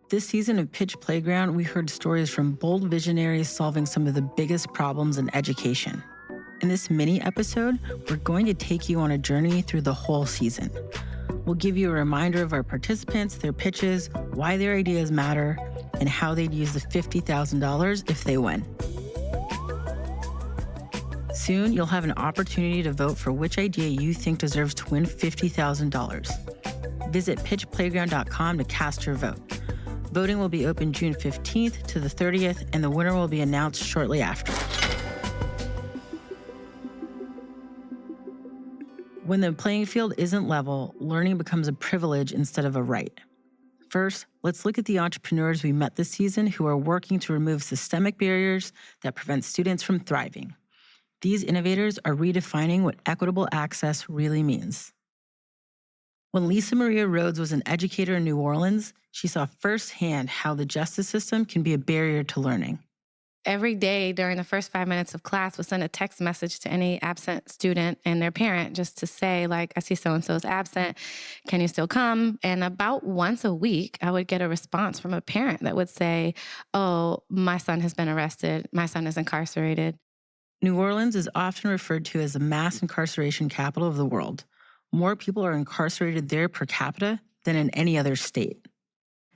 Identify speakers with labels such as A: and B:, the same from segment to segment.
A: This season of Pitch Playground, we heard stories from bold visionaries solving some of the biggest problems in education. In this mini episode, we're going to take you on a journey through the whole season. We'll give you a reminder of our participants, their pitches, why their ideas matter, and how they'd use the $50,000 if they win. Soon, you'll have an opportunity to vote for which idea you think deserves to win $50,000. Visit pitchplayground.com to cast your vote. Voting will be open June 15th to the 30th, and the winner will be announced shortly after. When the playing field isn't level, learning becomes a privilege instead of a right. First, let's look at the entrepreneurs we met this season who are working to remove systemic barriers that prevent students from thriving. These innovators are redefining what equitable access really means. When Lisa Maria Rhodes was an educator in New Orleans, she saw firsthand how the justice system can be a barrier to learning.
B: Every day during the first 5 minutes of class, we'll send a text message to any absent student and their parent just to say, like, I see so-and-so is absent. Can you still come? And about once a week, I would get a response from a parent that would say, oh, my son has been arrested. My son is incarcerated.
A: New Orleans is often referred to as the mass incarceration capital of the world. More people are incarcerated there per capita than in any other state.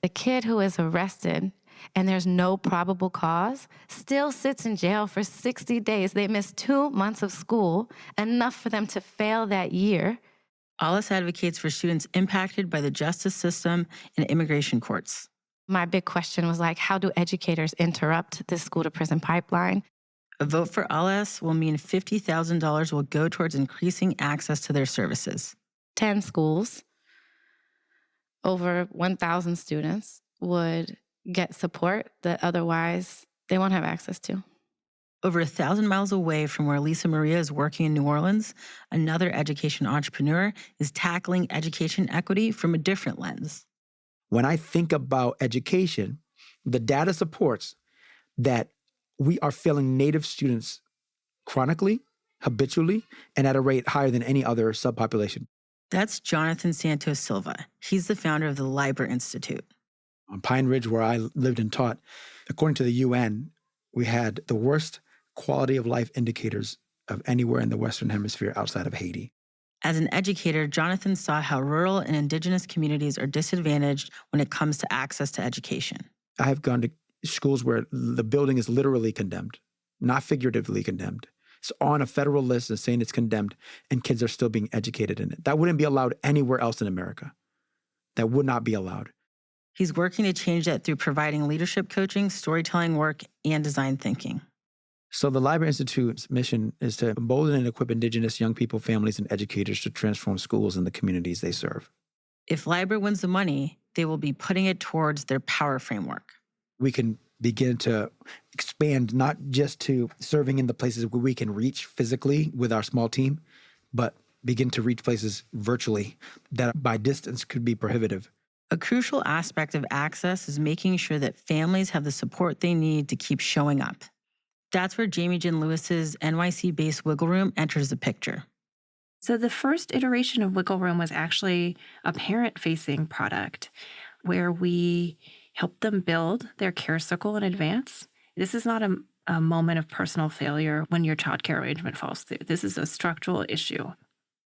B: The kid who is arrested and there's no probable cause still sits in jail for 60 days. They miss 2 months of school, enough for them to fail that year.
A: Alice advocates for students impacted by the justice system and immigration courts.
B: My big question was like, how do educators interrupt this school-to-prison pipeline?
A: A vote for Alice will mean $50,000 will go towards increasing access to their services.
B: 10 schools, over 1,000 students would get support that otherwise they won't have access to.
A: Over 1,000 miles away from where Lisa Maria is working in New Orleans, another education entrepreneur is tackling education equity from a different lens.
C: When I think about education, the data supports that we are failing Native students chronically, habitually, and at a rate higher than any other subpopulation.
A: That's Jonathan Santos Silva. He's the founder of the Liber Institute.
C: On Pine Ridge, where I lived and taught, according to the UN, we had the worst quality of life indicators of anywhere in the Western Hemisphere outside of Haiti.
A: As an educator, Jonathan saw how rural and Indigenous communities are disadvantaged when it comes to access to education.
C: I have gone to schools where the building is literally condemned, not figuratively condemned. It's on a federal list and saying it's condemned, and kids are still being educated in it. That wouldn't be allowed anywhere else in America. That would not be allowed.
A: He's working to change that through providing leadership coaching, storytelling work, and design thinking.
C: So the Liber Institute's mission is to embolden and equip Indigenous young people, families, and educators to transform schools and the communities they serve.
A: If Liber wins the money, they will be putting it towards their power framework.
C: We can begin to expand not just to serving in the places where we can reach physically with our small team, but begin to reach places virtually that by distance could be prohibitive.
A: A crucial aspect of access is making sure that families have the support they need to keep showing up. That's where Jamie Gin Lewis's NYC-based Wiggle Room enters the picture.
D: So the first iteration of Wiggle Room was actually a parent-facing product where we helped them build their care circle in advance. This is not a moment of personal failure when your childcare arrangement falls through. This is a structural issue.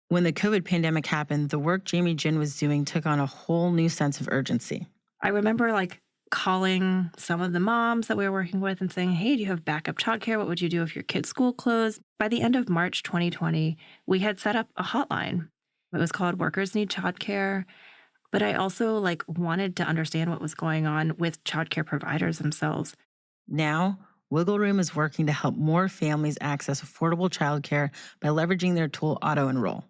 A: When the COVID pandemic happened, the work Jamie Gin was doing took on a whole new sense of urgency.
D: I remember calling some of the moms that we were working with and saying, hey, do you have backup childcare? What would you do if your kid's school closed? By the end of March 2020, we had set up a hotline. It was called Workers Need Childcare. But I also wanted to understand what was going on with childcare providers themselves.
A: Now, Wiggle Room is working to help more families access affordable childcare by leveraging their tool Auto Enroll.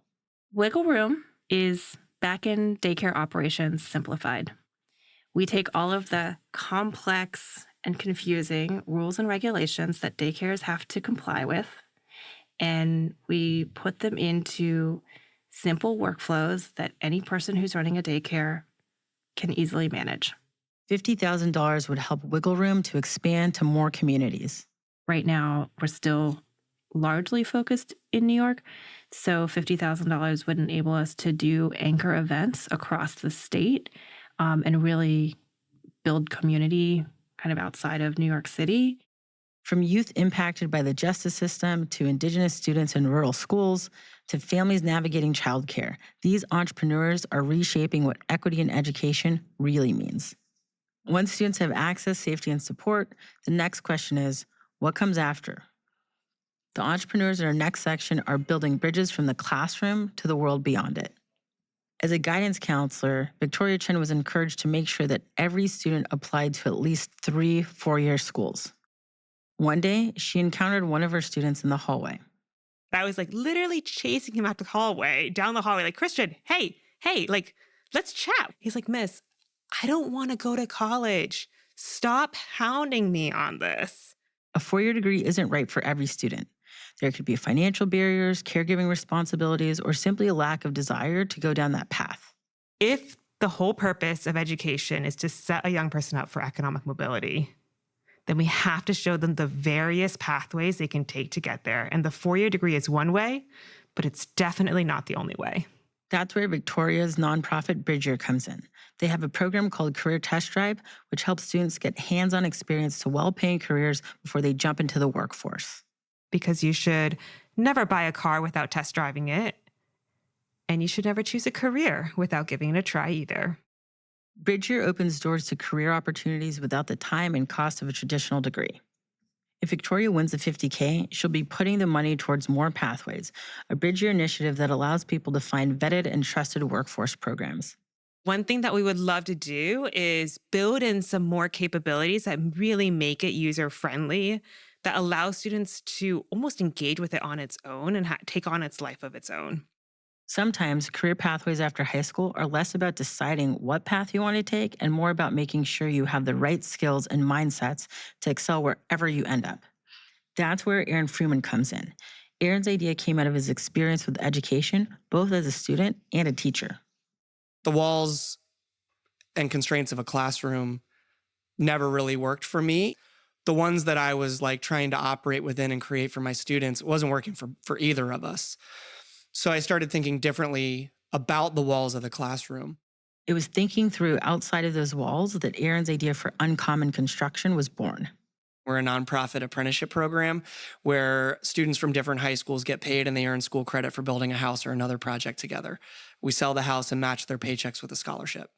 D: Wiggle Room is back-end daycare operations simplified. We take all of the complex and confusing rules and regulations that daycares have to comply with, and we put them into simple workflows that any person who's running a daycare can easily manage.
A: $50,000 would help Wiggle Room to expand to more communities.
D: Right now, we're still largely focused in New York, so $50,000 would enable us to do anchor events across the state and really build community kind of outside of New York City.
A: From youth impacted by the justice system to Indigenous students in rural schools to families navigating childcare, these entrepreneurs are reshaping what equity in education really means. Once students have access, safety, and support, the next question is, what comes after? The entrepreneurs in our next section are building bridges from the classroom to the world beyond it. As a guidance counselor, Victoria Chen was encouraged to make sure that every student applied to at least 3 four-year schools. One day, she encountered one of her students in the hallway.
E: I was like literally chasing him out down the hallway, like, Christian, hey, like, let's chat. He's like, Miss, I don't want to go to college. Stop hounding me on this.
A: A four-year degree isn't right for every student. There could be financial barriers, caregiving responsibilities, or simply a lack of desire to go down that path.
E: If the whole purpose of education is to set a young person up for economic mobility, then we have to show them the various pathways they can take to get there. And the four-year degree is one way, but it's definitely not the only way.
A: That's where Victoria's nonprofit Bridger comes in. They have a program called Career Test Drive, which helps students get hands-on experience to well-paying careers before they jump into the workforce.
E: Because you should never buy a car without test driving it. And you should never choose a career without giving it a try either.
A: Bridger opens doors to career opportunities without the time and cost of a traditional degree. If Victoria wins the $50K, she'll be putting the money towards more pathways, a Bridger initiative that allows people to find vetted and trusted workforce programs.
E: One thing that we would love to do is build in some more capabilities that really make it user-friendly, that allows students to almost engage with it on its own and take on its life of its own.
A: Sometimes career pathways after high school are less about deciding what path you want to take and more about making sure you have the right skills and mindsets to excel wherever you end up. That's where Aaron Freeman comes in. Aaron's idea came out of his experience with education, both as a student and a teacher.
F: The walls and constraints of a classroom never really worked for me. The ones that I was like trying to operate within and create for my students wasn't working for either of us. So I started thinking differently about the walls of the classroom.
A: It was thinking through outside of those walls that Aaron's idea for Uncommon Construction was born.
F: We're a nonprofit apprenticeship program where students from different high schools get paid and they earn school credit for building a house or another project together. We sell the house and match their paychecks with a scholarship.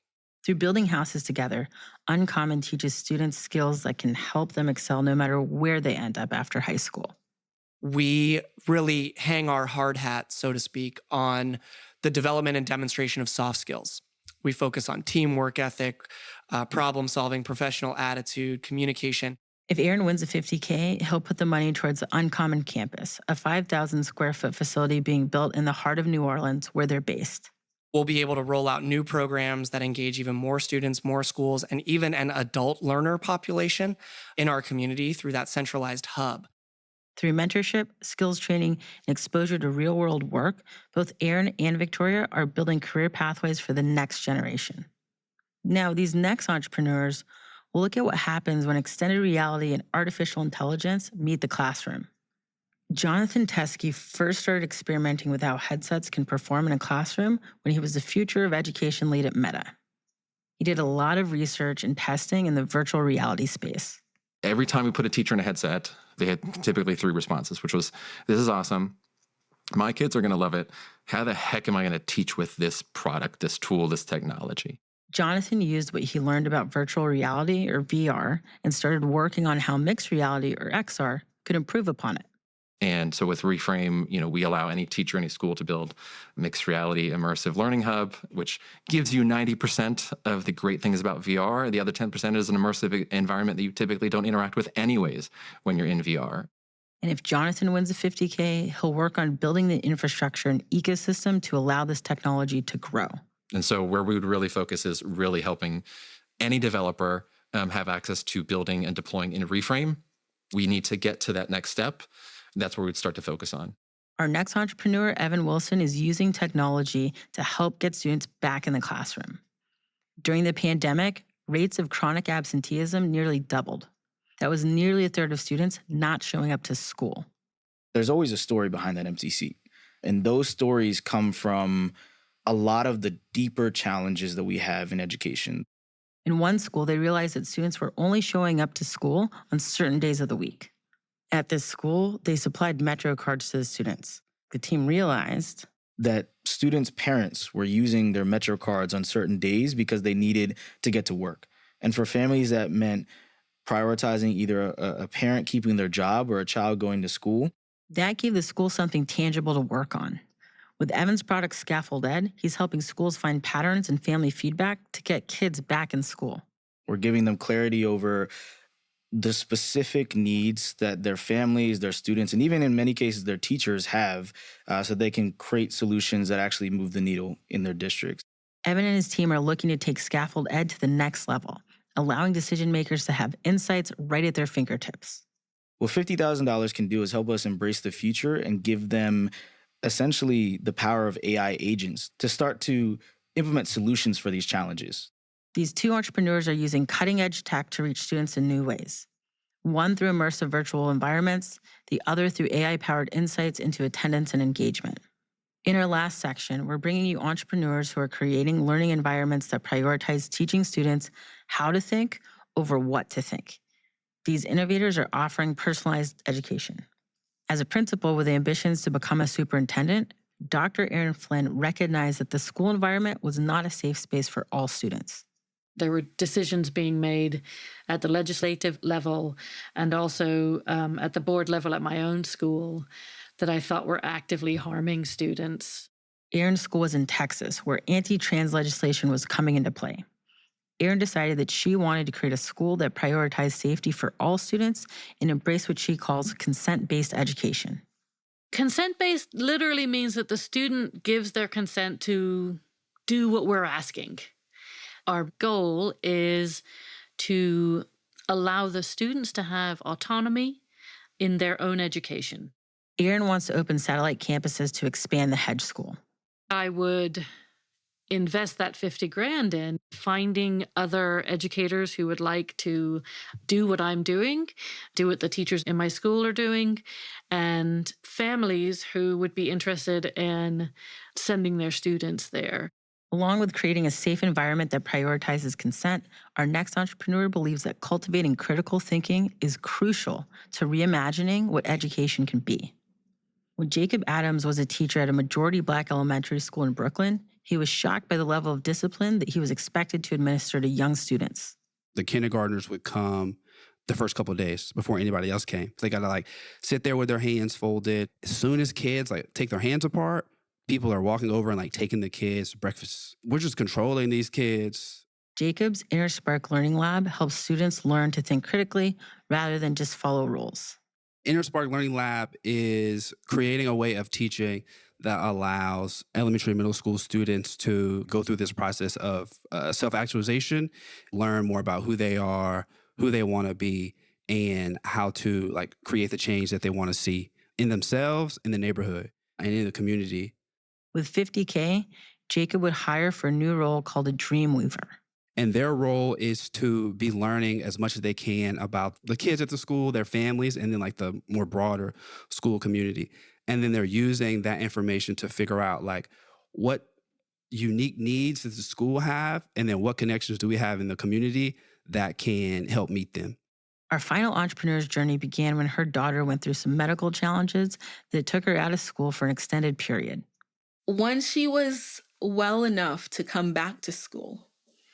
A: Through building houses together, Uncommon teaches students skills that can help them excel no matter where they end up after high school.
F: We really hang our hard hat, so to speak, on the development and demonstration of soft skills. We focus on team work ethic, problem solving, professional attitude, communication.
A: If Aaron wins the $50K, he'll put the money towards the Uncommon Campus, a 5,000 square foot facility being built in the heart of New Orleans, where they're based.
F: We'll be able to roll out new programs that engage even more students, more schools, and even an adult learner population in our community through that centralized hub.
A: Through mentorship, skills training, and exposure to real-world work, both Aaron and Victoria are building career pathways for the next generation. Now, these next entrepreneurs will look at what happens when extended reality and artificial intelligence meet the classroom. Jonathan Teskey first started experimenting with how headsets can perform in a classroom when he was the future of education lead at Meta. He did a lot of research and testing in the virtual reality space.
G: Every time we put a teacher in a headset, they had typically 3 responses, which was, this is awesome. My kids are going to love it. How the heck am I going to teach with this product, this tool, this technology?
A: Jonathan used what he learned about virtual reality, or VR, and started working on how mixed reality, or XR, could improve upon it.
G: And so with Reframe, we allow any teacher, any school to build mixed reality immersive learning hub, which gives you 90% of the great things about VR. The other 10% is an immersive environment that you typically don't interact with anyways when you're in VR.
A: And if Jonathan wins the $50K, he'll work on building the infrastructure and ecosystem to allow this technology to grow.
G: And so where we would really focus is really helping any developer have access to building and deploying in Reframe. We need to get to that next step. That's where we'd start to focus on.
A: Our next entrepreneur, Evan Wilson, is using technology to help get students back in the classroom. During the pandemic, rates of chronic absenteeism nearly doubled. That was nearly a third of students not showing up to school.
H: There's always a story behind that empty seat. And those stories come from a lot of the deeper challenges that we have in education.
A: In one school, they realized that students were only showing up to school on certain days of the week. At this school, they supplied Metro cards to the students. The team realized
H: that students' parents were using their Metro cards on certain days because they needed to get to work. And for families, that meant prioritizing either a parent keeping their job or a child going to school.
A: that gave the school something tangible to work on. With Evan's product Scaffold Ed, he's helping schools find patterns and family feedback to get kids back in school.
H: We're giving them clarity over the specific needs that their families, their students, and even in many cases their teachers have, so they can create solutions that actually move the needle in their districts.
A: Evan and his team are looking to take Scaffold Ed to the next level, allowing decision makers to have insights right at their fingertips.
H: What $50,000 can do is help us embrace the future and give them essentially the power of AI agents to start to implement solutions for these challenges.
A: These two entrepreneurs are using cutting-edge tech to reach students in new ways. One through immersive virtual environments, the other through AI-powered insights into attendance and engagement. In our last section, we're bringing you entrepreneurs who are creating learning environments that prioritize teaching students how to think over what to think. These innovators are offering personalized education. As a principal with ambitions to become a superintendent, Dr. Aaron Flynn recognized that the school environment was not a safe space for all students.
I: There were decisions being made at the legislative level and also at the board level at my own school that I thought were actively harming students.
A: Aaron's school was in Texas, where anti-trans legislation was coming into play. Erin decided that she wanted to create a school that prioritized safety for all students and embraced what she calls consent-based education.
I: Consent-based literally means that the student gives their consent to do what we're asking. Our goal is to allow the students to have autonomy in their own education.
A: Erin wants to open satellite campuses to expand the Hedge School.
I: I would invest that $50,000 in finding other educators who would like to do what I'm doing, do what the teachers in my school are doing, and families who would be interested in sending their students there.
A: Along with creating a safe environment that prioritizes consent, our next entrepreneur believes that cultivating critical thinking is crucial to reimagining what education can be. When Jacob Adams was a teacher at a majority Black elementary school in Brooklyn, he was shocked by the level of discipline that he was expected to administer to young students.
J: The kindergartners would come the first couple of days before anybody else came. They got to sit there with their hands folded. As soon as kids take their hands apart, people are walking over and taking the kids breakfast. We're just controlling these kids.
A: Jacob's Inner Spark Learning Lab helps students learn to think critically rather than just follow rules.
J: Inner Spark Learning Lab is creating a way of teaching that allows elementary and middle school students to go through this process of self-actualization, learn more about who they are, who they want to be, and how to create the change that they want to see in themselves, in the neighborhood, and in the community.
A: With $50,000, Jacob would hire for a new role called a Dream Weaver.
J: And their role is to be learning as much as they can about the kids at the school, their families, and then the more broader school community. And then they're using that information to figure out what unique needs does the school have, and then what connections do we have in the community that can help meet them.
A: Our final entrepreneur's journey began when her daughter went through some medical challenges that took her out of school for an extended period.
K: Once she was well enough to come back to school,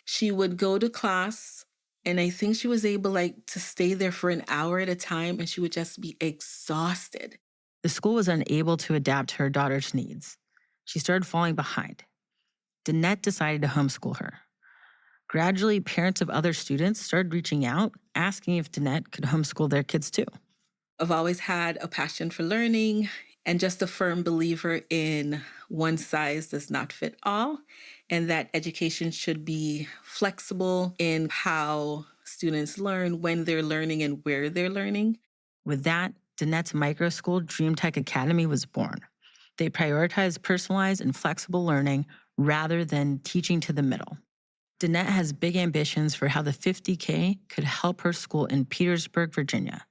K: she would go to class, and I think she was able to stay there for an hour at a time, and she would just be exhausted.
A: The school was unable to adapt to her daughter's needs. She started falling behind. Danette decided to homeschool her. Gradually, parents of other students started reaching out, asking if Danette could homeschool their kids too.
K: I've always had a passion for learning and just a firm believer in one size does not fit all, and that education should be flexible in how students learn, when they're learning, and where they're learning.
A: With that, Danette's micro school, Dream Tech Academy, was born. They prioritized personalized and flexible learning rather than teaching to the middle. Danette has big ambitions for how the $50,000 could help her school in Petersburg, Virginia.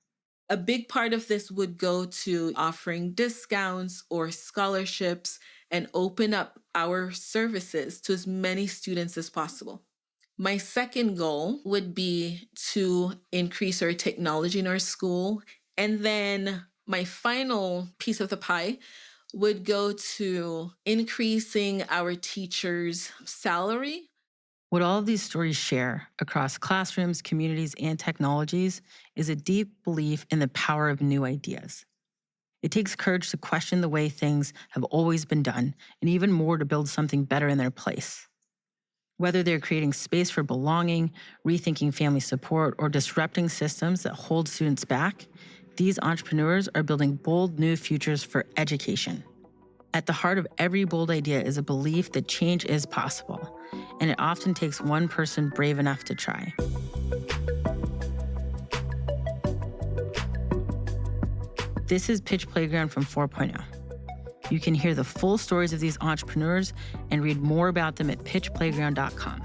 K: A big part of this would go to offering discounts or scholarships and open up our services to as many students as possible. My second goal would be to increase our technology in our school. And then my final piece of the pie would go to increasing our teachers' salary.
A: What all of these stories share across classrooms, communities, and technologies is a deep belief in the power of new ideas. It takes courage to question the way things have always been done, and even more to build something better in their place. Whether they're creating space for belonging, rethinking family support, or disrupting systems that hold students back, these entrepreneurs are building bold new futures for education. At the heart of every bold idea is a belief that change is possible, and it often takes one person brave enough to try. This is Pitch Playground from 4.0. You can hear the full stories of these entrepreneurs and read more about them at pitchplayground.com.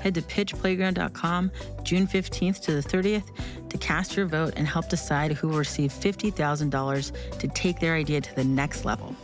A: Head to pitchplayground.com June 15th to the 30th to cast your vote and help decide who will receive $50,000 to take their idea to the next level.